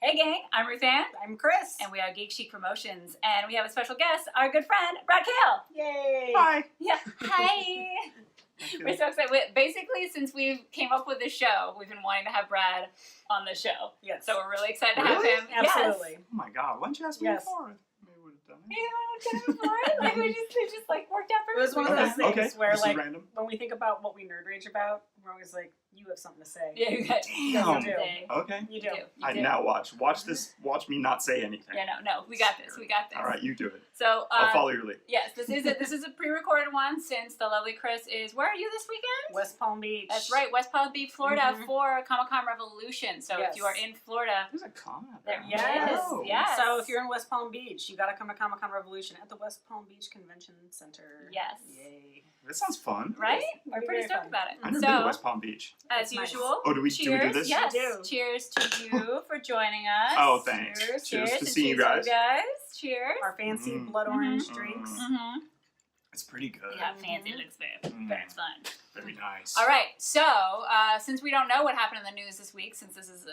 Hey gang, I'm Ruth Ann. I'm Chris. And we are Geek Chic Promotions. And we have a special guest, our good friend, Brad Kayle. Yay! Hi. Yeah. Hi. We're so excited. Basically, since we came up with this show, we've been wanting to have Brad on the show. Yes. So we're really excited to have Really? him. Absolutely. Yes. Oh my god, why didn't you ask me before? Maybe we would have done it. Like it just like worked out It was perfectly. one of those things where this is like random. when we think about what we nerd rage about, we're always like, you have something to say. Yeah, you guys. Damn. You do. Okay. You do. You I do. now watch this. Watch me not say anything. Yeah, no, we got this. We got this. All right, you do it. So I'll follow your lead. yes, this is a pre-recorded one since the lovely Chris is. Where are you this weekend? West Palm Beach. That's right, West Palm Beach, Florida, Mhm. for Comic-Con Revolution. So Yes. if you are in Florida, There's a comment. there Yes. Oh. yes. So if you're in West Palm Beach, you gotta come to Comic-Con Revolution at the West Palm Beach Convention Center. Yes. Yay. That sounds fun. right, It'll we're be pretty very stoked fun. about it. I've never So been to West Palm Beach. as It's nice. usual, Oh, do we cheers. do this? Yes, We do. cheers to you for joining us. Oh, thanks. Cheers, Cheers to and seeing you cheers to guys. Cheers. Our fancy Mm. blood orange Mhm. drinks. Mm-hmm. It's pretty good. Yeah, fancy. It looks very, very fun. Very nice. All right, so since we don't know what happened in the news this week, since this is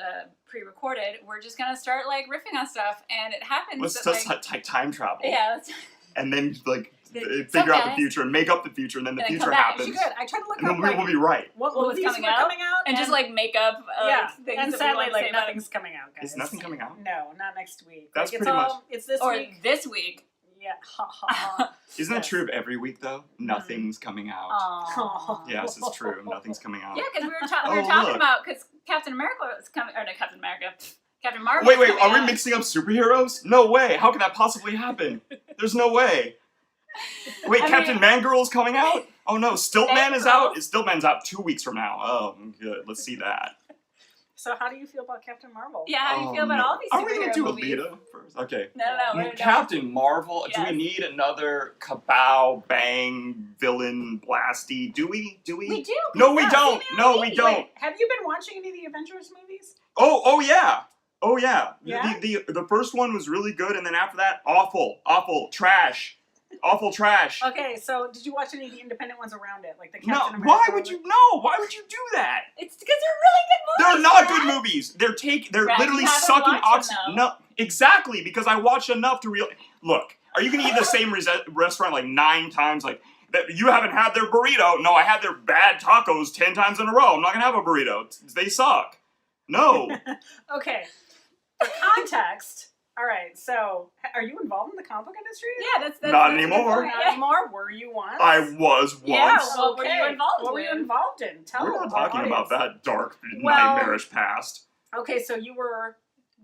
pre-recorded, we're just gonna start like riffing on stuff, and it happens. Let's that, just like, time travel. yeah, let's, And then like Some figure out the guys- future and make up the future, and then the And then future come back. happens. She good. I tried to look And up then like we'll be right. what What was movies coming were out? coming out, and just like make up yeah. things And that we sadly, want to like say about nothing's coming out, guys. Is nothing coming out? No, not next week. That's like, it's pretty much- all, It's this or week. this week. Yeah. Ha ha ha. Isn't that Yes. true of every week though? Nothing's coming out. Aww. Yes, it's true. Nothing's coming out. Yeah, because we were Oh, talking look. about because Captain America was coming, or no, Captain America, Captain Marvel. Wait, was are coming we out. mixing up superheroes? No way. How could that possibly happen? There's no way. Wait, I Captain mean- Man-Girl's coming out? Oh no, Stiltman is Man-Girl. out? Stiltman's out 2 weeks from now. Oh, good. Let's see that. So how do you feel about Captain Marvel? Yeah, how do you feel about no. all these Are we gonna superhero do movies? Alita first? Okay. No, we're done. Captain Marvel? Do Yes. we need another kabow, bang, villain, blasty? Do we? We do. No, we Yeah, don't. see, No, we me. don't. Wait, have you been watching any of the Avengers movies? Oh yeah. Oh yeah. Yeah? The first one was really good, and then after that, awful, trash. Awful trash. Okay, so did you watch any of the independent ones around it, like the No, Captain America? why would you? No, why would you do that? It's because they're really good They're movies. not good Brad. movies. They're Brad, literally you haven't sucking watched oxygen. them, though. No, exactly, because I watched enough to realize. Look, are you gonna eat the same restaurant like 9 times? Like that? You haven't had their burrito. No, I had their bad tacos 10 times in a row. I'm not gonna have a burrito. They suck. No. Okay, for context. All right, so are you involved in the comic book industry? Yeah, that's Not that's a good anymore. point. Not anymore. Were you once? I was once. Yeah, Well, What were you involved What were you with? involved in? Tell We're our not talking about audience. that dark, Well- nightmarish past. Okay, so you were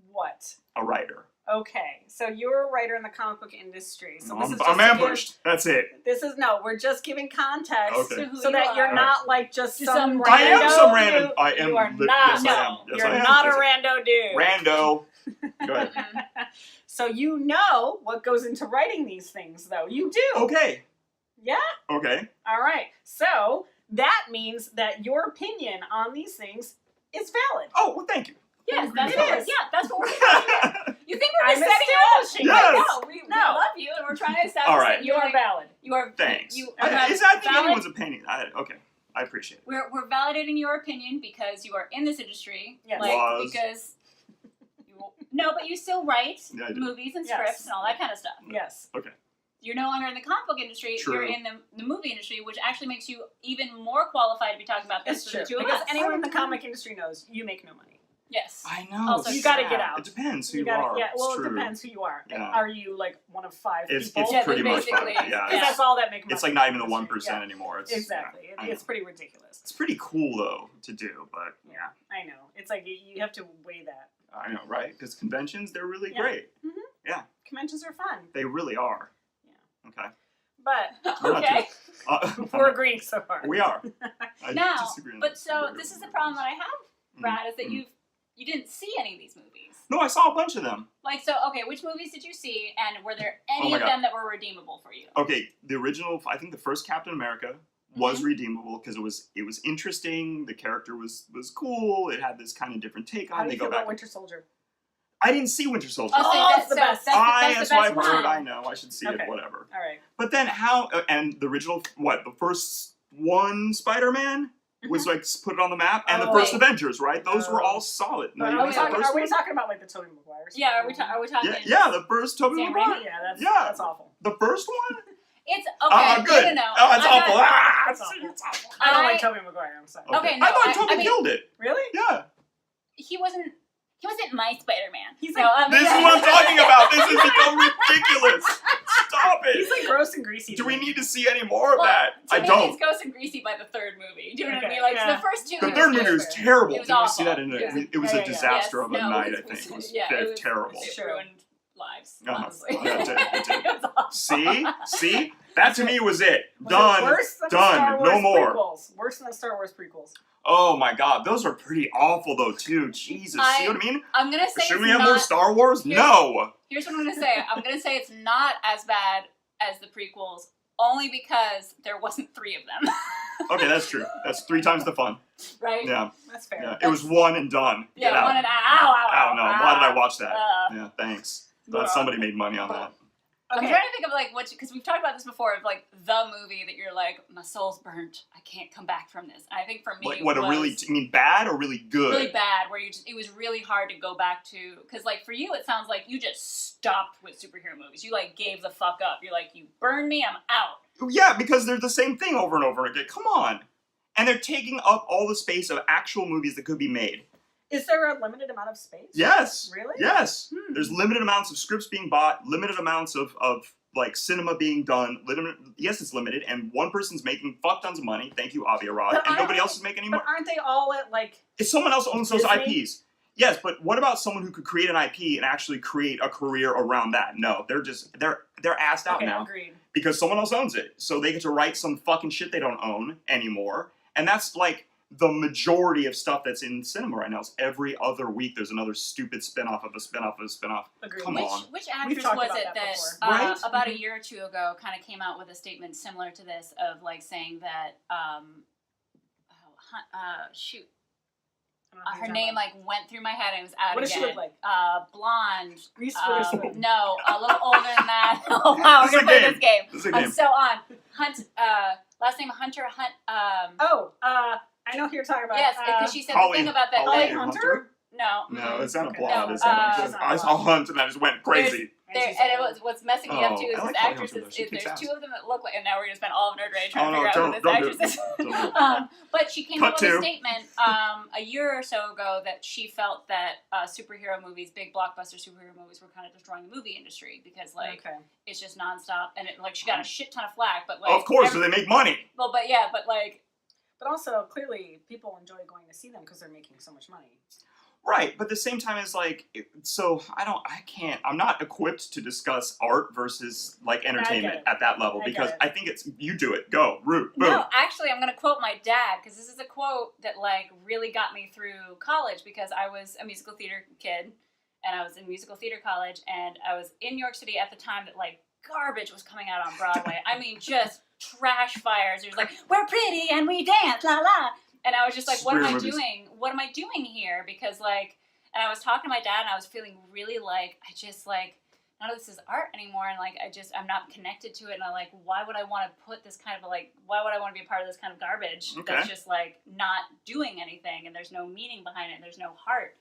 what? A writer. Okay, so you're a writer in the comic book industry. So this is I'm just to ambushed. That's it. give- This is no. We're just giving context Okay. To who so you that you're are. not like just Just some some rando. I am some dude. random. I am. You are li- not. Yes, I am. No. Yes, You're I am. not a Yes, rando dude. Rando. Go ahead. So you know what goes into writing these things, though. You do. Okay. Yeah. Okay. All right. So that means that your opinion on these things is valid. Oh, well, thank you. Yes, It that's what. is. Yeah, that's what we're doing. You think we're I'm just setting you up? establishing Yes. No, we No. love you, and we're trying to establish All right. that You are like, valid. You are. Thanks. You I have think valid- anyone's opinion. Okay. I appreciate it. We're validating your opinion because you are in this industry. Yes. Like Was. because. No, but you still write Yeah, I do. movies and Yes. scripts and all that kind of stuff. Yes. You're no longer in the comic book industry. True. You're in the movie industry, which actually makes you even more qualified to be talking about this It's than true. the two of Because us. anyone in the comic industry knows you make no money. Yes. I know. Also, you gotta sad. get out. It depends who you, gotta, are. Yeah, well, it's it true. depends who you are. Yeah. Are you like one of 5 It's people? Yeah, pretty much basically, fun. Yeah. Because that's all that make money. It's like not even the in 1% industry. anymore. It's Yeah, exactly. I It's know. pretty ridiculous. It's pretty cool though to do, but Yeah, I know. It's like you have to weigh that. I know, right? Because conventions, they're really Yeah. great. Conventions are fun, They really are. Yeah. Okay. but We're not Okay. we're agreeing so far. We are. I Now, disagree on but that. so this is the problem that I have, Brad, is that Mhm. you didn't see any of these movies. No, I saw a bunch of them. Like, so, okay, which movies did you see, and were there any Oh my of God. them that were redeemable for you? Okay, the original, I think the first Captain America was Mm-hmm. redeemable because it was interesting. The character was cool. It had this kind of different take on. How do They you go feel about back. Winter Soldier? I didn't see Winter Soldier. Oh, so Oh, that's it's the so best. That's That's what the I've best heard. one. I know. I should see Okay. it. Whatever. All right. But then and the original, the first one Spider-Man was like put it on the map, and the Oh, first wait. Avengers, right? Those were all solid. No, But you are didn't we see the talking? first Are we one? talking about like the Tobey Maguire? Yeah, are we talking? Yeah, the first Tobey Sam Maguire. Raimi? Yeah, Yeah. that's awful. The first one? It's okay. Good. No. Oh, it's I'm awful. not- Ah, That's awful. it's awful. I don't I- like Tobey Maguire. I'm sorry. Okay, no, I thought I Tobey mean- killed it. Really? Yeah. He wasn't my Spider-Man. He's no, like- I mean, This is what I'm talking about. This has become ridiculous. Stop He's it. like gross and greasy. Do we need to see any more of Well, that? to I me, don't. It's gross and greasy by the third movie. Do you know what I Okay, mean? Like yeah. the first two. The it third was movie was good. terrible. It was Did you see awful. that? It was Yeah, a yeah. disaster of a no, night, it I think. It was it was terrible. It Sure. ruined lives, Uh-huh. honestly. Yeah, it did, it did. It was awful. See? That to me was it. Was Done. it worse than the Done. Star Wars No more. prequels? Worse than the Star Wars prequels. Oh my god, those are pretty awful though too. Jesus, see what I mean? I'm gonna say Should it's we have not, more Star Wars? Here's- No. Here's what I'm gonna say. I'm gonna say it's not as bad as the prequels, only because there wasn't 3 of them. Okay, that's true. That's 3 times the fun. Right? Yeah, That's fair. yeah. It was one and done. Yeah, Get out. one and ow. No. Why did I watch that? Uh, Yeah, thanks. Thought somebody made money on that. I'm Okay. trying to think of like what, because we've talked about this before, of like the movie that you're like, my soul's burnt, I can't come back from this. And I think for me, Like it what? A was really? You mean bad or really good? really bad, where it was really hard to go back to, because like for you, it sounds like you just stopped with superhero movies. You like gave the fuck up. You're like, you burned me, I'm out. Yeah, because they're the same thing over and over again. Come on. And they're taking up all the space of actual movies that could be made. Is there a limited amount of space? Yes. Really? Yes. Hmm. There's limited amounts of scripts being bought, limited amounts of like cinema being done. Yes, it's limited, and one person's making fuck tons of money. Thank you, Avi Arad, But and nobody aren't else is making any more. But aren't they all at like? If someone else owns those Disney? IPs, yes, but what about someone who could create an IP and actually create a career around that? No, they're assed out Okay, now agreed. because someone else owns it, so they get to write some fucking shit they don't own anymore, and that's like the majority of stuff that's in cinema right now. Is every other week there's another stupid spin-off of a spin-off of a spin-off. Agreed. Come Which on. which We've actress talked was about it that that before. Right? about a year or two ago kind of came out with a statement similar to this of like saying that shoot. I don't know who Her you're name talking like went through my head and it was out What does again. she look like? Blonde. Reese Witherspoon. No, a little older than that. Oh wow, This we're is a gonna play game. this game. This is a I'm game. so on. Hunt. Last name Hunter Hunt. I know who you're talking about. Yes, because she said the Holly- thing about that. Holly like, Hunter? no. No, it's not a Okay. blonde. No, Is it? it's not I a saw blonde. Hunt and I just went crazy. There, and it was what's messing me up too is I this like Holly actress Hunter, though. is She kicks there's ass. 2 of them that look like, and now we're gonna spend all of Nerd Rage trying Oh, to no, figure out who don't this do actress it. is. Don't do it. But she came Cut up with a to. statement a year or so ago that she felt that superhero movies, big blockbuster superhero movies, were kind of destroying the movie industry because like Okay. it's just nonstop, and it like she got a shit ton of flack, but like Of course, so they make money. well, but yeah, but like But also, clearly, people enjoy going to see them because they're making so much money. Right, but at the same time, it's like, I'm not equipped to discuss art versus like entertainment it. at that level I get because it. I think you do it. Go, root, boom. no, actually, I'm gonna quote my dad because this is a quote that like really got me through college because I was a musical theater kid and I was in musical theater college and I was in New York City at the time that like garbage was coming out on Broadway. I mean, just trash fires. It was like, we're pretty and we dance, la la. And I was just like, what am I Superhero movies. doing? What am I doing here? Because like, and I was talking to my dad and I was feeling really like, I just like, none of this is art anymore. And like, I'm not connected to it. And I'm like, why would I want to put this kind of like, why would I want to be a part of this kind of garbage Okay. that's just like not doing anything and there's no meaning behind it and there's no heart?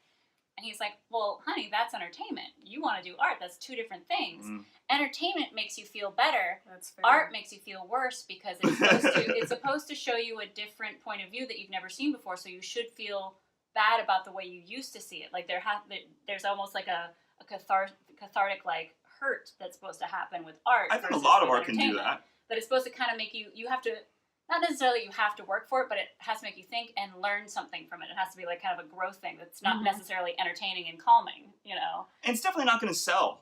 And he's like, well, honey, that's entertainment. You want to do art. That's 2 different things. Mm. Entertainment makes you feel better. That's fair. Art makes you feel worse because it's supposed to show you a different point of view that you've never seen before. So you should feel bad about the way you used to see it. Like there's almost like a cathartic like hurt that's supposed to happen with art. I think a versus lot of with art can do entertainment. that. But it's supposed to kind of make you have to, not necessarily you have to work for it, but it has to make you think and learn something from it. It has to be like kind of a growth thing that's not Mhm. necessarily entertaining and calming, you know? And it's definitely not going to sell.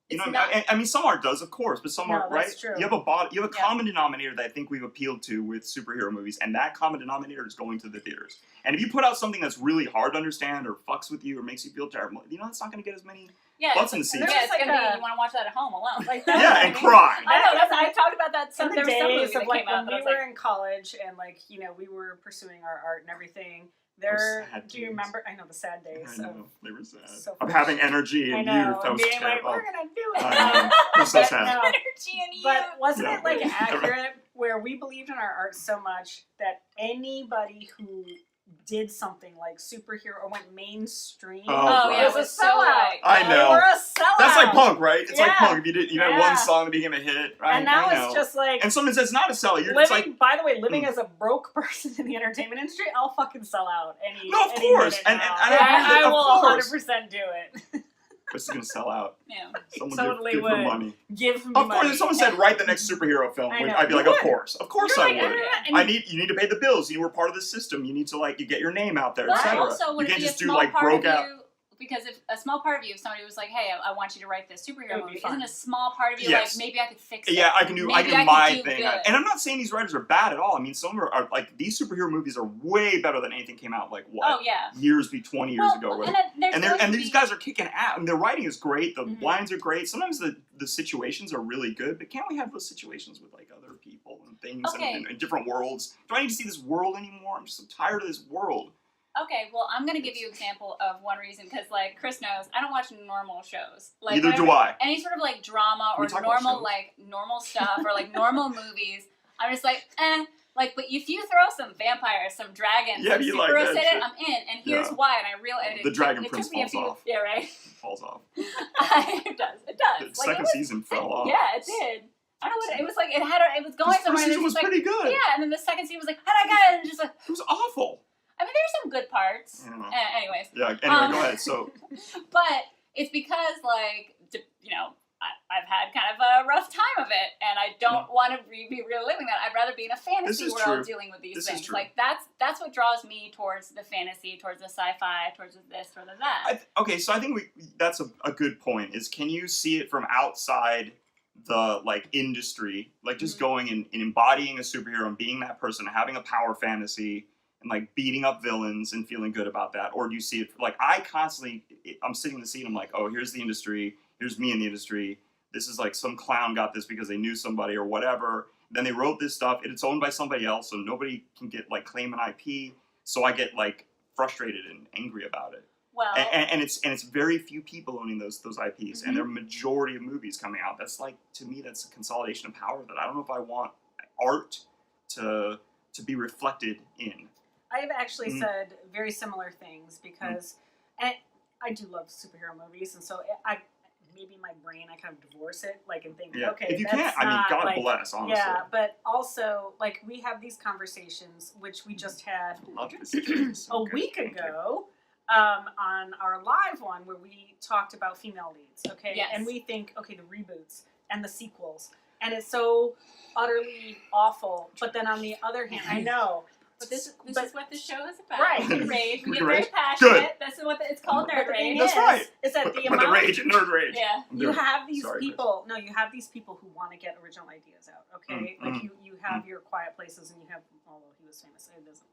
You It's know, not- I mean, some art does, of course, but some No, art, right? that's true. You have a Yeah. common denominator that I think we've appealed to with superhero movies, and that common denominator is going to the theaters. And if you put out something that's really hard to understand or fucks with you or makes you feel terrible, you know, it's not going to get as many. Yeah, Butts in it's, the yeah, seats. it's Like gonna be, a- you want to watch that at home alone. Like Yeah, that. and cry. I know, I talked about that. In the There was some movie days of that like came out when that we I was were like, in college and like we were pursuing our art and everything. sad Do you days. remember? I know the sad days. I know, they were sad. so of having energy I and know, youth. That and was being like, terrible. we're gonna do it. I know. It was so But sad. no, energy and you. But wasn't Yeah. it like accurate where we believed in our art so much that anybody who did something like superhero or went mainstream right. was a sellout. I know. They were a sellout. That's like punk, right? It's like Yeah. punk. If you had one song that became a hit, right? And now I know. it's just like... And someone says not a sellout. Living, like, by the way, living as a broke person in the entertainment industry, I'll fucking sell out any. No, of course. And I of will course. 100% do it. Chris is gonna sell out. Yeah. Someone totally give would. her money. Give me Of money. course, if someone said write the next superhero film, I know. I'd be You like, would. of course You're I like, would. You need to pay the bills. You were part of the system. You need to you get your name out there, But etc. also, would You it can't be a just do small part broke of out. you? Because if a small part of you, if somebody was like, "Hey, I want you to write this superhero movie," fun. isn't a small part of you Yes. like maybe I could fix it? Yeah, I can do Maybe my could do thing. good. And I'm not saying these writers are bad at all. I mean, some are like these superhero movies are way better than anything came out like what? Oh yeah. 20 years ago. Or whatever. And these guys are kicking ass. And their writing is great. The lines are great. Sometimes the situations are really good. But can't we have those situations with like other people and things and different worlds? Do I need to see this world anymore? I'm just so tired of this world. Okay, well, I'm going to give you an example of one reason, because, like, Chris knows, I don't watch normal shows. Like, Neither do I. Any sort of, like, drama or normal stuff or, like, normal movies, I'm just like, eh. Like, but if you throw some vampires, some dragons, some superheroes in it, I'm in. And here's why, and I realized the Dragon Prince falls off. Yeah, right? Falls off. It does. The second season fell off. Yeah, it did. I don't know what it was like. It was going somewhere. The first season was pretty good. Yeah, and then the second season was like, how'd I get it? And just like, it was awful. I mean, there's some good parts. I don't know. Anyways. Yeah, anyway, go ahead. So. But it's because, like, I've had kind of a rough time of it, and I don't want to be reliving that. I'd rather be in a fantasy world dealing with these things. Like, that's what draws me towards the fantasy, towards the sci-fi, towards this, towards that. Okay, so I think that's a good point, is can you see it from outside the, like, industry, like, just going and embodying a superhero and being that person, having a power fantasy, and, like, beating up villains and feeling good about that? Or do you see it, like, I'm sitting in the seat and I'm like, oh, here's the industry, here's me in the industry, this is like some clown got this because they knew somebody or whatever, then they wrote this stuff, it's owned by somebody else, so nobody can get, like, claim an IP, so I get, like, frustrated and angry about it. Well, and it's very few people owning those IPs, and they're a majority of movies coming out. That's, like, to me, that's a consolidation of power that I don't know if I want art to be reflected in. I have actually said very similar things because and I do love superhero movies, and so maybe my brain, I kind of divorce it, like, and think, okay, if you can't, I mean, God bless, honestly. Yeah, but also, like, we have these conversations, which we just had a week ago on our live one, where we talked about female leads, okay? Yes. And we think, okay, the reboots and the sequels, and it's so utterly awful, but then on the other hand, I know, but this is what the show is about. Right. We rage. We get rage. very passionate. Good. This is what it's called, nerd rage. That's right. Is that the rage and nerd rage. Yeah. You have these people. No, you have these people who want to get original ideas out. Okay, like you have your Quiet Places, and you have, although he was famous, it doesn't.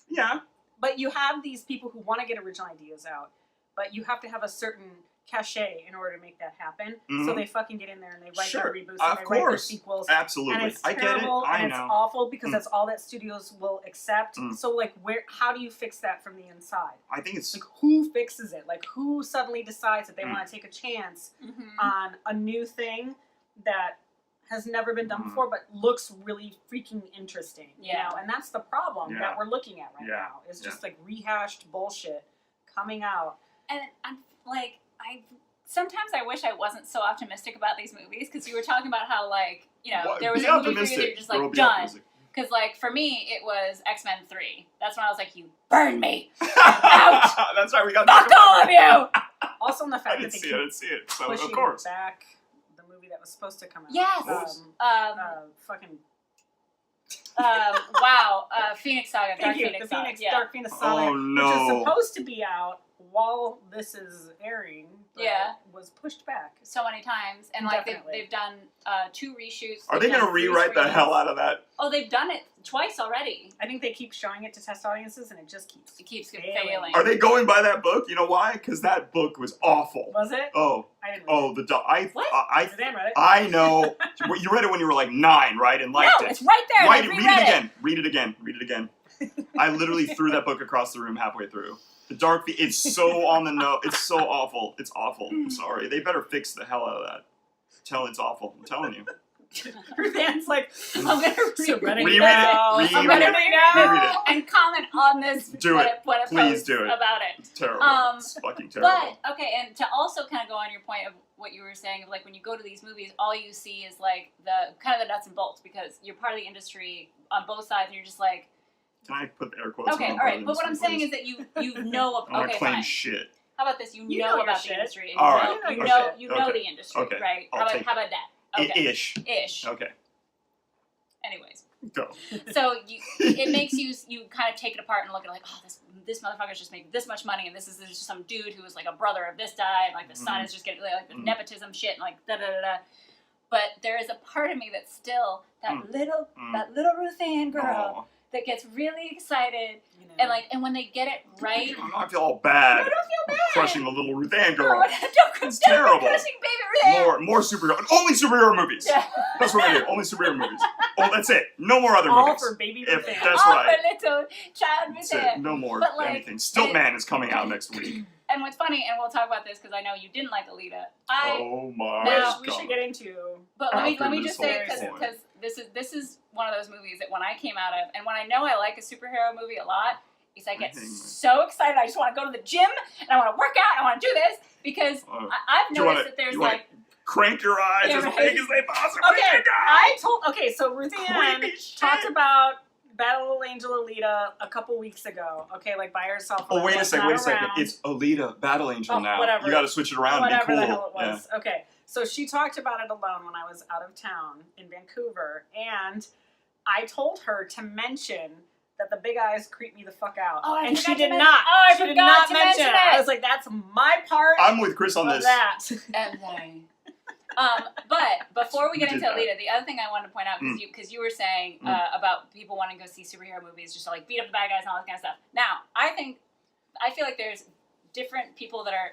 Yeah. But you have these people who want to get original ideas out, but you have to have a certain cachet in order to make that happen. So they fucking get in there and they write their reboots and they write their sequels. Absolutely. And it's I terrible get it. and it's awful because that's all that studios will accept. So, like, how do you fix that from the inside? I think it's like, who fixes it? Like, who suddenly decides that they want to take a chance on a new thing that has never been done before, but looks really freaking interesting. You know? And that's the problem that we're looking at right now. It's just like rehashed bullshit coming out. And I'm like, sometimes I wish I wasn't so optimistic about these movies, because you were talking about how, like, there was a movie for you that you're just like, done. Because, like, for me, it was X-Men 3. That's when I was like, you burn me. Out. That's right, we got fuck all of you. Also, in the fact that I didn't see it. So, pushing of course. back the movie that was supposed to come out. Yes. Fucking. Wow. Phoenix Saga. Thank you. Phoenix the Saga. Dark Phoenix Saga. Oh, no. Which is supposed to be out while this is airing. But was pushed back so many times, and like they've done 2 reshoots. Are they going to rewrite the hell out of that? Oh, they've done it twice already. I think they keep showing it to test audiences, and it just keeps failing. Are they going by that book? You know why? Because that book was awful. Was it? Oh, I didn't read it. What? Dan read it. I know. You read it when you were like 9, right? And liked it. It's right there. Read it again. Read it again. Read it again. I literally threw that book across the room halfway through. The Dark it's so on the nose. It's so awful. It's awful. I'm sorry. They better fix the hell out of that. It's awful. I'm telling you. Ruth Ann's like, I'm gonna reread Reread now. it. I'm Reread gonna it. Reread it. and comment on this. Do it. What a Please post do it. about it. It's terrible. It's fucking terrible. But okay, and to also kind of go on your point of what you were saying of like when you go to these movies, all you see is like the kind of the nuts and bolts because you're part of the industry on both sides, and you're just like. Can I put the air quotes Okay, on? all right. But what I'm saying is that you know. I'm Okay, not claim fine. shit. How about this? You You know know your about the shit. industry. And All you right. know, you Okay. know, you know Okay. the industry, Okay. right? I'll How take about that? Okay. Ish. Ish. Okay. Anyways, Go. so it makes you kind of take it apart and look at like, oh, this motherfucker's just making this much money, and this is just some dude who was like a brother of this guy, and like the son is just getting like the nepotism shit, and like da da da da. But there is a part of me that's still that little Ruth Ann girl that gets really excited, and when they get it right, I feel all bad. No, don't feel bad. Crushing the little Ruth Ann girl. It's terrible. Crushing baby Ruth Ann. More superhero. Only superhero movies. Yeah. That's what I do. Only superhero movies. Oh, that's it. No more other all movies. for baby If Ruth Ann. that's All right. for little child Ruth That's it. Ann. No more But, like, anything. Stiltman is coming out next week. And what's funny, and we'll talk about this because I know you didn't like Alita. Oh my Now, we should get into. But let me After just this say whole because this is one of those movies that when I came out of, and when I know I like a superhero movie a lot, is I get so excited. I just want to go to the gym and I want to work out. And I want to do this because I've noticed that there's like. Crank your eyes as big as they possibly Okay, can. so Ruth Ann talked about Battle Angel Alita a couple weeks ago. Okay, like by herself. Oh, wait a second. Around. It's Alita Battle Angel now. Whatever. You got to switch it around. Whatever and be cool. the hell it was. Yeah. Okay, so she talked about it alone when I was out of town in Vancouver, and I told her to mention that the big eyes creep me the fuck out. Oh, and she did mention- not. Oh, I she did forgot not to mention mention it. it. I was like, that's my part I'm with Chris on of this. that. I'm sorry. But before we get into that. Alita, the other thing I wanted to point out, because you were saying about people wanting to go see superhero movies just to like beat up the bad guys and all that kind of stuff. Now, I feel like there's different people that are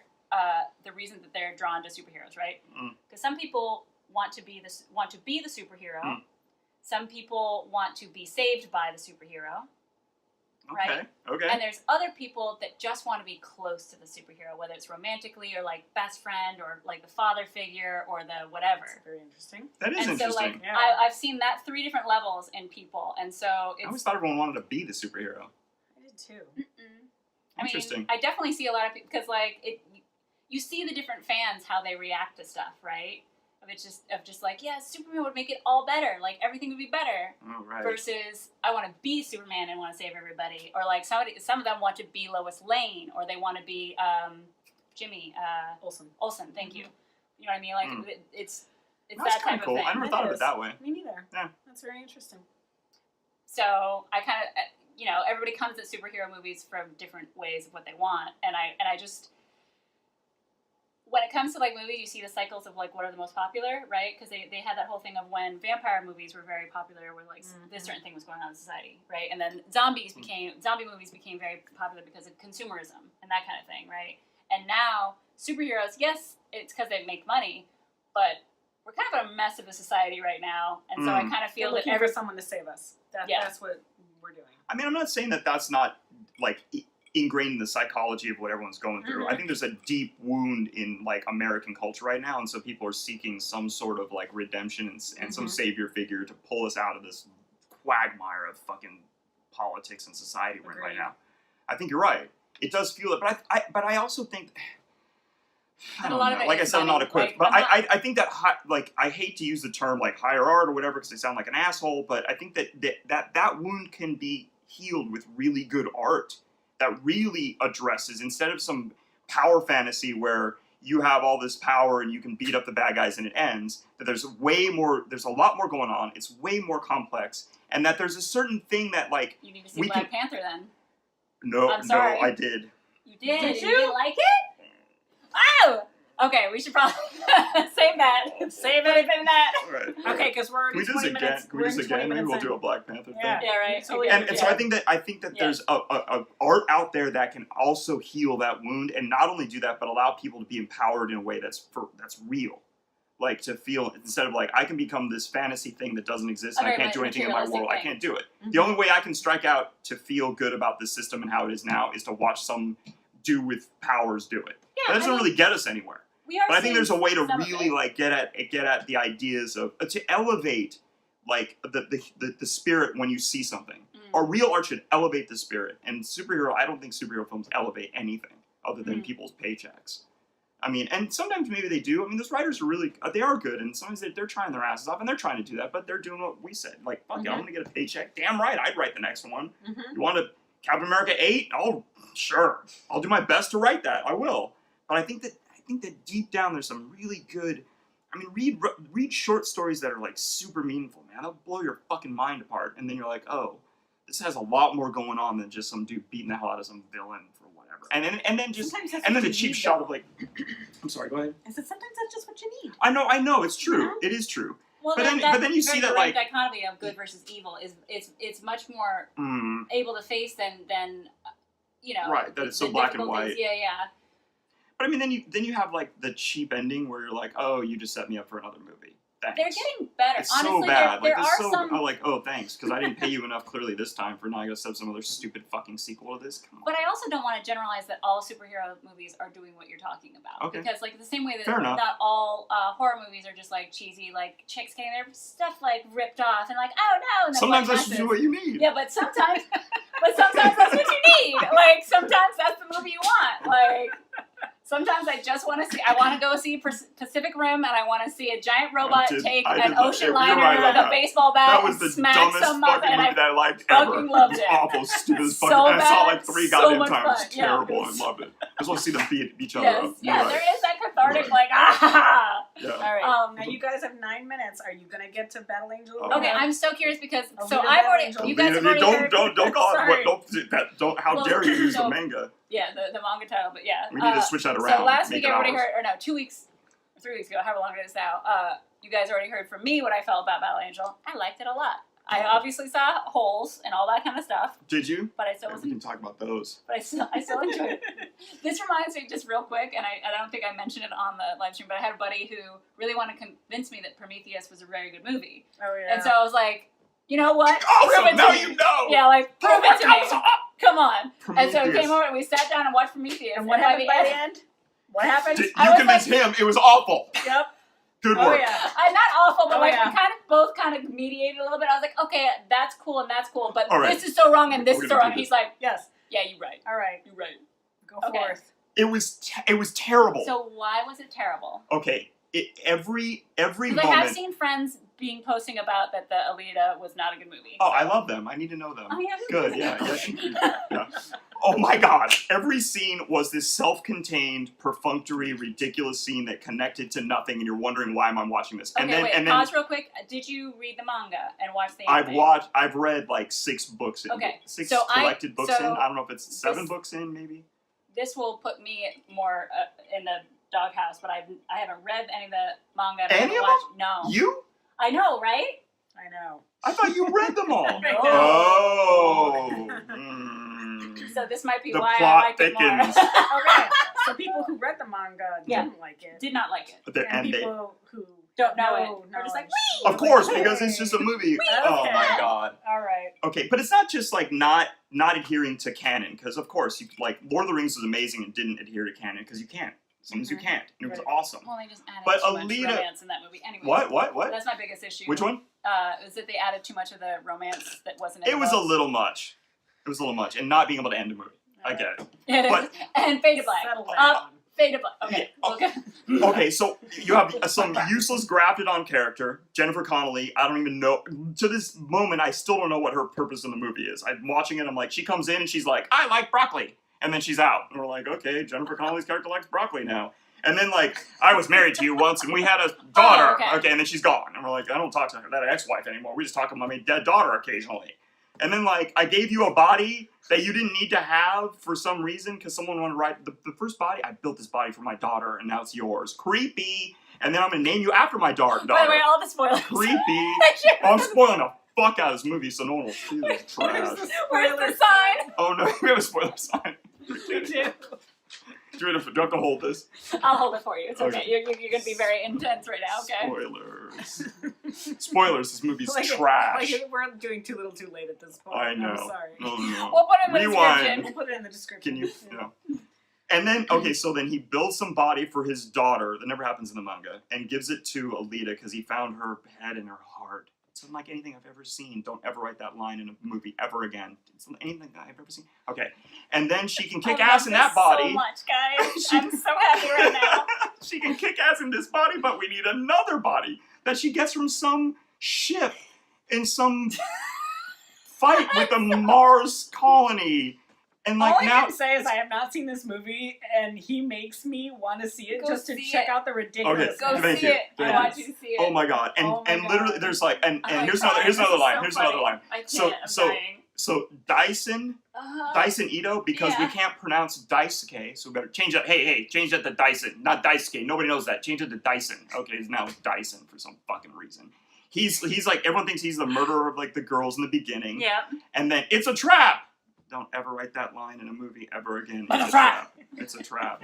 the reason that they're drawn to superheroes, right? Because some people want to be the superhero. Some people want to be saved by the superhero. Right? Okay. And there's other people that just want to be close to the superhero, whether it's romantically or like best friend or like the father figure or the whatever. That's very interesting. That is interesting. So like Yeah. I've seen that 3 different levels in people, and so it's. I always thought everyone wanted to be the superhero. I did too. Interesting. I mean, I definitely see a lot of people because like you see the different fans how they react to stuff, right? Of just like, yeah, Superman would make it all better. Like everything would be better. Oh, right. Versus I want to be Superman and want to save everybody, or like some of them want to be Lois Lane, or they want to be Jimmy Olsen. Thank you. You know what I mean? Like it's That's that kind type of cool. of thing. I never thought of it that way. Me neither. Yeah. That's very interesting. So I kind of everybody comes at superhero movies from different ways of what they want, and I just. When it comes to like movies, you see the cycles of like what are the most popular, right? Because they had that whole thing of when vampire movies were very popular, where like this certain thing was going on in society, right? And then zombie movies became very popular because of consumerism and that kind of thing, right? And now superheroes, yes, it's because they make money, but we're kind of in a mess of a society right now, and so I kind of feel We're that looking for someone to save us. That's what we're doing. I mean, I'm not saying that that's not like ingrained in the psychology of what everyone's going through. I think there's a deep wound in like American culture right now, and so people are seeking some sort of like redemption and some savior figure to pull us out of this quagmire of fucking politics and society we're in right now. I think you're right. It does feel it, but I also think. I don't know. Like I said, I'm not equipped, but I think that I hate to use the term like higher art or whatever because I sound like an asshole, but I think that wound can be healed with really good art that really addresses, instead of some power fantasy where you have all this power and you can beat up the bad guys and it ends, that there's a lot more going on, it's way more complex, and that there's a certain thing that like... You need to see Black Panther then. No, I did. You did? Did you? You didn't like it? Oh! Okay, we should probably save that. Save it in that. Right. Okay, because we're already 20 minutes. Can we do this again? Maybe we'll do a Black Panther thing. Yeah, right. So and so I think that there's a art out there that can also heal that wound, and not only do that, but allow people to be empowered in a way that's real. Like to feel, instead of like, I can become this fantasy thing that doesn't exist and I can't do anything in my world. I can't do it. The only way I can strike out to feel good about the system and how it is now is to watch some dude with powers do it. Yeah, that doesn't really get us anywhere. We are. But I think there's a way to some of really it. like get at the ideas of to elevate like the spirit when you see something. Or real art should elevate the spirit. And I don't think superhero films elevate anything other than people's paychecks. I mean, and sometimes maybe they do. I mean, those writers are really, they are good, and sometimes they're trying their asses off, and they're trying to do that, but they're doing what we said. Like, fuck it, I'm going to get a paycheck. Damn right, I'd write the next one. You want a Captain America 8? Oh, sure. I'll do my best to write that. I will. But I think that deep down there's some really good, I mean, read short stories that are, like, super meaningful, man. They'll blow your fucking mind apart, and then you're like, oh, this has a lot more going on than just some dude beating the hell out of some villain for whatever. And then the cheap shot of like, I'm sorry, go ahead. I said sometimes that's just what you need. I know, it's true. Yeah. It is true. Well, but then you see that like dichotomy of good versus evil is it's much more able to face than you know. Right, that it's so black and white. Yeah. But I mean, then you have like the cheap ending where you're like, oh, you just set me up for another movie. Thanks. They're getting better. It's honestly, so bad. There like, are so, some. I'm like, oh, thanks, because I didn't pay you enough clearly this time for now I gotta set up some other stupid fucking sequel to this. Come on. But I also don't want to generalize that all superhero movies are doing what you're talking about. Okay. Because like the same way that Fair enough. not all horror movies are just like cheesy, like chicks getting their stuff like ripped off and like, oh no. And then Sometimes what that's happens? what you need. Yeah, but sometimes that's what you need. Like sometimes that's the movie you want. Like. Sometimes I just want to see. I want to go see Pacific Rim, and I want to see a giant robot take an ocean liner with a baseball bat that was the and smack dumbest some up, fucking and movie that I liked fucking ever. loved it. It was awful, stupid as So fucking. I saw it like bad, 3 so goddamn much times. fun. It's Yeah, terrible. it was- I loved it. I just want to see them beat each other Yes, up. yeah, You're there right. is that cathartic like ah. Yeah. All right. Now you guys have 9 minutes. Are you gonna get to Battle Angel? Okay, I'm so curious because so Alita I've already Angel. you guys have already heard. Don't call it Sorry. don't how Well, dare you use the so- manga. Yeah, the manga title, but yeah. We need to switch that around. So last make week it everybody ours. heard, or no, 2 weeks, 3 weeks ago, however long it is now. You guys already heard from me what I felt about Battle Angel. I liked it a lot. I obviously saw holes and all that kind of stuff, Did you? but I still We wasn't. can talk about those. But I still enjoyed it. This reminds me, just real quick, and I don't think I mentioned it on the live stream, but I had a buddy who really wanted to convince me that Prometheus was a very good movie. Oh yeah. And so I was like, you know what? Prove Awesome! it to Now me. you know. Yeah, like, prove it to me. Awesome. Come on. And so he Prometheus. came over and we sat down and watched Prometheus. and what happened by the end? What happened? You I was convinced him. It was awful. Yep. Good Oh work. yeah. Not awful, but Oh, like yeah. we both kind of mediated a little bit. I was like, okay, that's cool and that's cool, but All right. this is so wrong and this We're is so gonna wrong. do He's like, Yes. yeah, you're right. All right. You're right. Go Okay. forth. It was terrible. So why was it terrible? Okay. Every Because moment. I have seen friends posting about that the Alita was not a good movie. Oh, I love them. I need to know them. Oh, yeah. Good, yeah. Oh my god. Every scene was this self-contained, perfunctory, ridiculous scene that connected to nothing, and you're wondering why am I watching this? Okay, wait, pause real quick. Did you read the manga and watch the anime? I've read like 6 books in. Okay, Six so collected books in. so I don't know if it's 7 this- books in, maybe. This will put me more in the doghouse, but I haven't read any of the manga. Any of them? No. You? I know, right? I know. I thought you read them all. No. Oh. So this might be The why I plot liked it more. thickens. Okay. So people who read the manga Yeah. didn't like it. Did not like it. But they're- And and they, people who Don't know know it. Are just like, of course, because it's just a movie. Oh Okay. my god. All right. Okay, but it's not just like not adhering to canon, because of course, you like Lord of the Rings was amazing and didn't adhere to canon because you can't. Sometimes you can't, and it was awesome. Well, they just added But too much Alita- romance in that movie. Anyway. What? That's my biggest issue. Which one? Was that they added too much of the romance that wasn't in It the was a books. little much. It was a little much, and not being able to end a movie. I get it. It is. But- And Fade to Black. Settle Up, down. Fade to Black. Okay. Yeah, Okay. Okay, so you have some useless grafted on character, Jennifer Connelly. I don't even know. To this moment, I still don't know what her purpose in the movie is. I'm watching it, I'm like, she comes in and she's like, I like broccoli. And then she's out. And we're like, okay, Jennifer Connelly's character likes broccoli now. And then, like, I was married to you once and we had a daughter. Oh, okay. And then she's gone. And we're like, I don't talk to her, that ex-wife anymore. We just talk about my dead daughter occasionally. And then, like, I gave you a body that you didn't need to have for some reason because someone wanted to write the first body. I built this body for my daughter, and now it's yours. Creepy. And then I'm going to name you after my daughter. By the way, all the spoilers. Creepy. Oh, I'm spoiling the fuck out of this movie so no one will see this trash. Where's the sign? Oh, no, we have a spoiler sign. We do. Do you have to hold this? I'll hold it for you. It's okay. Okay. You're going to be very intense right now, okay? Spoilers. Spoilers, this movie's trash. Like we're doing too little too late at this point. I know. I'm sorry. Oh, no. We'll put it in the Rewind. description. We'll put it in the description. Can you? No. And then, okay, so then he builds some body for his daughter, that never happens in the manga, and gives it to Alita because he found her head in her heart. It's unlike anything I've ever seen. Don't ever write that line in a movie ever again. It's unlike anything that I've ever seen. Okay. And then she can kick ass in that body. So much, guys. I'm so happy right now. She can kick ass in this body, but we need another body that she gets from some ship in some fight with the Mars colony. And like all I now, can say is I have not seen this movie, and he makes me want to see it just to check out the ridiculous. Go see it. I want you to see it. Oh my god! And literally, there's like, and here's another line. Here's another line. I can't. So Dyson Ito, because we can't pronounce Daisuke, so we better change that. Hey, change that to Dyson, not Daisuke. Nobody knows that. Change it to Dyson. Okay, it's now Dyson for some fucking reason. He's like, everyone thinks he's the murderer of like the girls in the beginning. Yeah. And then it's a trap. Don't ever write that line in a movie ever again. It's a trap. It's a trap.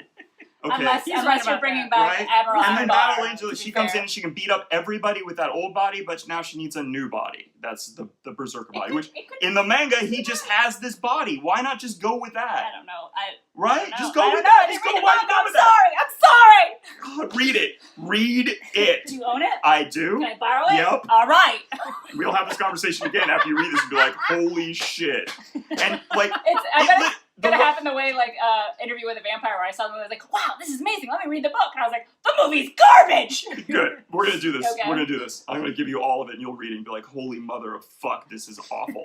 Okay. Unless you're bringing back Admiral And then Akbar, Battle Angel, she comes in and she can beat up everybody with that old body, but now she needs a new body. That's the Berserker body. Which in the manga, he just has this body. Why not just go with that? I don't know. Right? Just go with that. Just go with I'm sorry. God, read it. Read it. Do you own it? I do. Can I borrow it? Yep. All right. We'll have this conversation again after you read this and be like, holy shit. And like, It's gonna happen the way like Interview with a Vampire, where I saw the movie, I was like, wow, this is amazing. Let me read the book, and I was like, the movie's garbage. Good. We're gonna do this. Okay. We're gonna do this. I'm gonna give you all of it, and you'll read it and be like, holy mother of fuck, this is awful.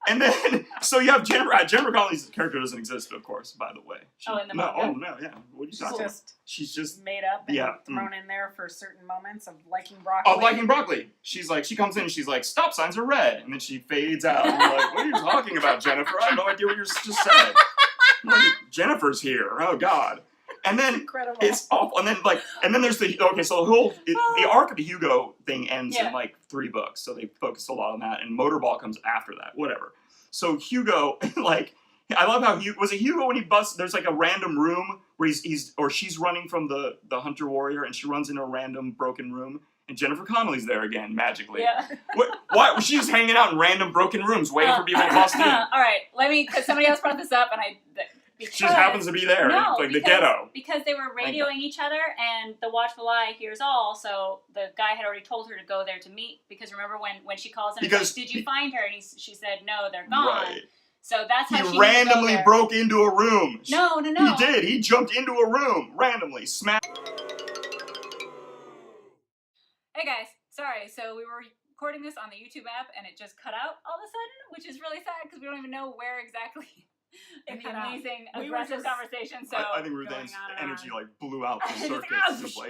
And then, so you have Jennifer Connelly's character doesn't exist, of course, by the way. In the manga? No, yeah. What are you talking about? She's just made up and thrown in there for certain moments of liking broccoli. Oh, liking broccoli. She's like, she comes in and she's like, stop signs are red. And then she fades out. And we're like, what are you talking about, Jennifer? I have no idea what you just said. Like, Jennifer's here. Oh, God. And then it's awful. And then there's the arc of the Hugo thing ends in like 3 books. So they focused a lot on that. And Motorball comes after that. Whatever. So Hugo, like, I love how was it Hugo when he busts? There's like a random room where she's running from the Hunter Warrior, and she runs into a random broken room, and Jennifer Connelly's there again magically. Yeah. Why was she just hanging out in random broken rooms waiting for people to bust in? All right, because somebody else brought this up, and she just happens to be there, the ghetto. Because they were radioing each other, and the watchful eye hears all, so the guy had already told her to go there to meet, because remember when she calls him, like, did you find her? And she said, no, they're gone. Right. So that's how she randomly broke into a room. No. He did. He jumped into a room randomly. Smack. Hey guys, sorry. So we were recording this on the YouTube app, and it just cut out all of a sudden, which is really sad because we don't even know where exactly. In the amazing, aggressive conversation. So I think Ruth-Ann's energy like blew out the circuit.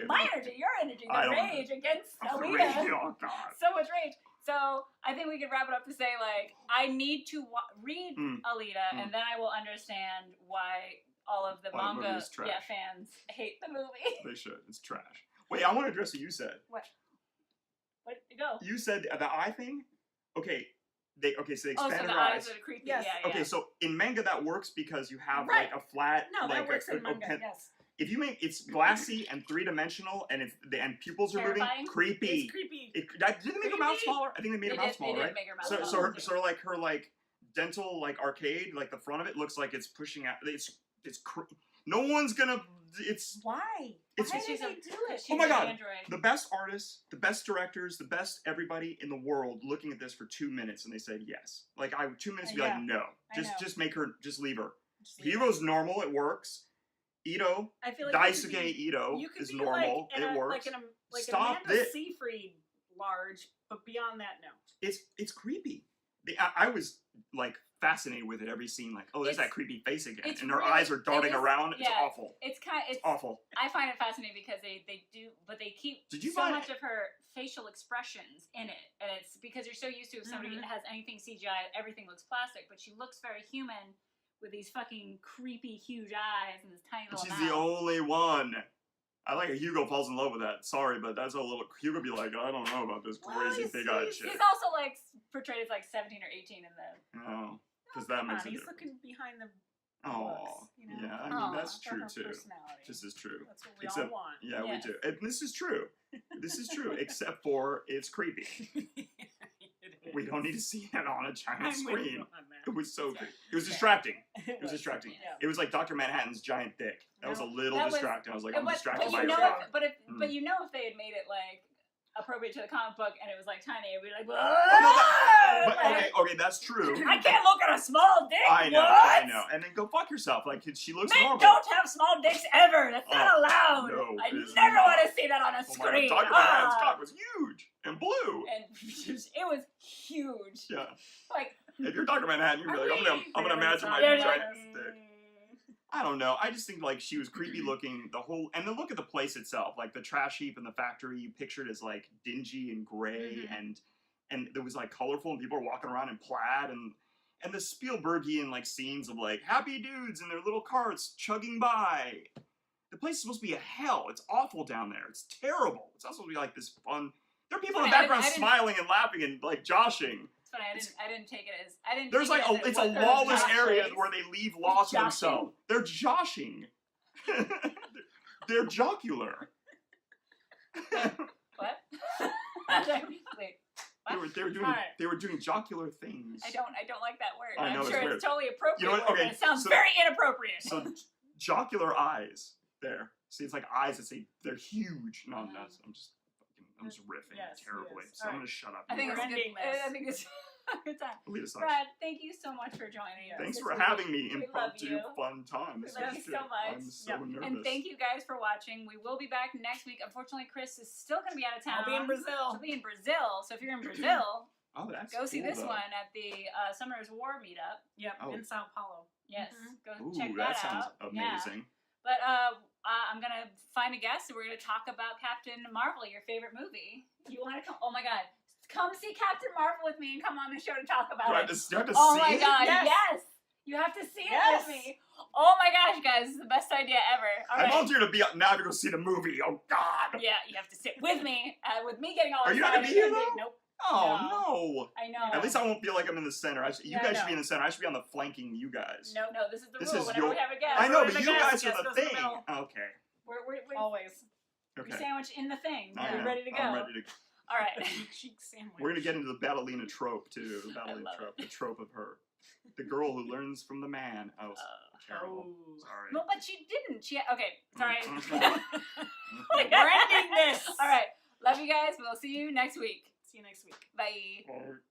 My energy, your energy, the rage against Alita. Oh God! So much rage. So I think we could wrap it up to say, like, I need to read Alita, and then I will understand why all of the manga fans hate the movie. They should. It's trash. Wait, I want to address what you said. What? Where did it go? You said the eye thing. Okay. So they expanded the eyes are creepy. Yes. Yeah. Okay, so in manga that works because you have like a flat. No, that works in manga. Yes. If you make it's glassy and 3-dimensional and pupils are moving, creepy. It's creepy. Did they make her mouth smaller? I think they made her mouth smaller, right? Make her mouth smaller. So her like dental like arcade, like the front of it looks like it's pushing out. No one's gonna. It's why? It's, why did they do it? Oh my God! The best artists, the best directors, the best everybody in the world looking at this for 2 minutes, and they said yes. Like 2 minutes to be like no, just make her, just leave her. Hugo's normal, it works. Ito, I feel like Daisuke Ito is normal, it works. Stop Amanda Seyfried large, but beyond that, no. It's creepy. I was like fascinated with it every scene. Like, there's that creepy face again, and her eyes are darting around. It's awful. It's awful. I find it fascinating because they do, but they keep so much of her facial expressions in it, and it's because you're so used to if somebody has anything CGI, everything looks plastic, but she looks very human with these fucking creepy huge eyes and this tiny little mouth. She's the only one. I like it. Hugo falls in love with that. Sorry, but that's a little. Hugo be like, I don't know about this crazy big-eyed shit. He's also like portrayed as like 17 or 18 in the. Oh, because that makes it. He's looking behind the. Oh, yeah. I mean, that's true too. This is true. That's what we all want. Yeah, we do. And this is true. This is true, except for it's creepy. It is. We don't need to see it on a giant I'm with screen. you on that. It was so good. It was distracting. It was was. distracting. Yeah. It was like Dr. Manhattan's giant dick. That was a little That was- distracting. I was like, I'm but distracted by you your know, cock. but you know, if they had made it like appropriate to the comic book and it was like tiny, it'd be like, But like, okay, that's true. I can't look at a small dick. I know, what? I know. And then go fuck yourself. Like she looks Men normal. don't have small dicks ever. That's not allowed. no, I it is never not. want to see that on a Oh my screen. God, Dr. Manhattan's cock was huge and blue. And it was huge. Yeah. Like, If you're Dr. Manhattan, you'd be like, I'm gonna imagine my They're giant like, dick. I don't know. I just think like she was creepy looking. And then look at the place itself, like the trash heap in the factory. You pictured as like dingy and gray, and it was like colorful, and people were walking around in plaid, and the Spielbergian like scenes of like happy dudes in their little carts chugging by. The place is supposed to be a hell. It's awful down there. It's terrible. It's also supposed to be like this fun. There are people in the background smiling and laughing and like joshing. It's funny. I didn't take it as I didn't. There's take like it as it's a what lawless they're area joshing. where they leave laws to Joshing? themselves. They're joshing. They're jocular. What? Wait. What? They were doing jocular things. I don't like that word. I know, I'm it's sure weird. it's totally appropriate. You know what? word, Okay, but it sounds so- very inappropriate. So jocular eyes. There. See, it's like eyes that say they're huge. No, I'm just riffing Yes, terribly. yes. So I'm gonna shut up. I think We're it's good. ending this. I think it's a good time. Alita sucks. Brad, thank you so much for joining us. Thanks this for week. having me. We love Impromptu you. fun time. This We love was you good. so much. I'm so nervous. And thank you guys for watching. We will be back next week. Unfortunately, Chris is still going to be out of town. I'll be in Brazil. She'll be in Brazil. So if you're in Brazil, Oh, that's go see cool, this though. one at the Summer's War meetup. Yep, Oh. in Sao Paulo. Yes, go Ooh, check that that sounds out. Yeah. amazing. But I'm gonna find a guest, and we're gonna talk about Captain Marvel, your favorite movie. You want to come? Oh my God, come see Captain Marvel with me, and come on the show to talk about Do I it. have to Oh see my it? God, Yes. yes! You have to see it Yes. with me. Oh my gosh, guys, this is the best idea ever. All I right. volunteer to be up now to go see the movie. Oh God. Yeah, you have to sit with me getting all Are you not excited. gonna be here, though? Nope. Oh I know. no. At least I won't feel like I'm in the center. You Yeah, I guys should know. be in the center. I should be on the flanking you guys. No, this is the This rule. is Whenever your- we have a guest, I know, We're but the you guest. guys Guest are the goes in the thing. middle. Okay. we're Always. Okay. sandwiched in the thing. I We're know. ready to go. I'm ready to. All right. Cheek sandwich. We're gonna get into the Battleina trope too. The I Battleina love trope. The trope of her, the girl who learns from the man. Oh, terrible. Oh. Sorry. No, but she didn't. Okay, sorry. We're ending this. All right. Love you guys. We'll see you next week. See you next week. Bye. Or-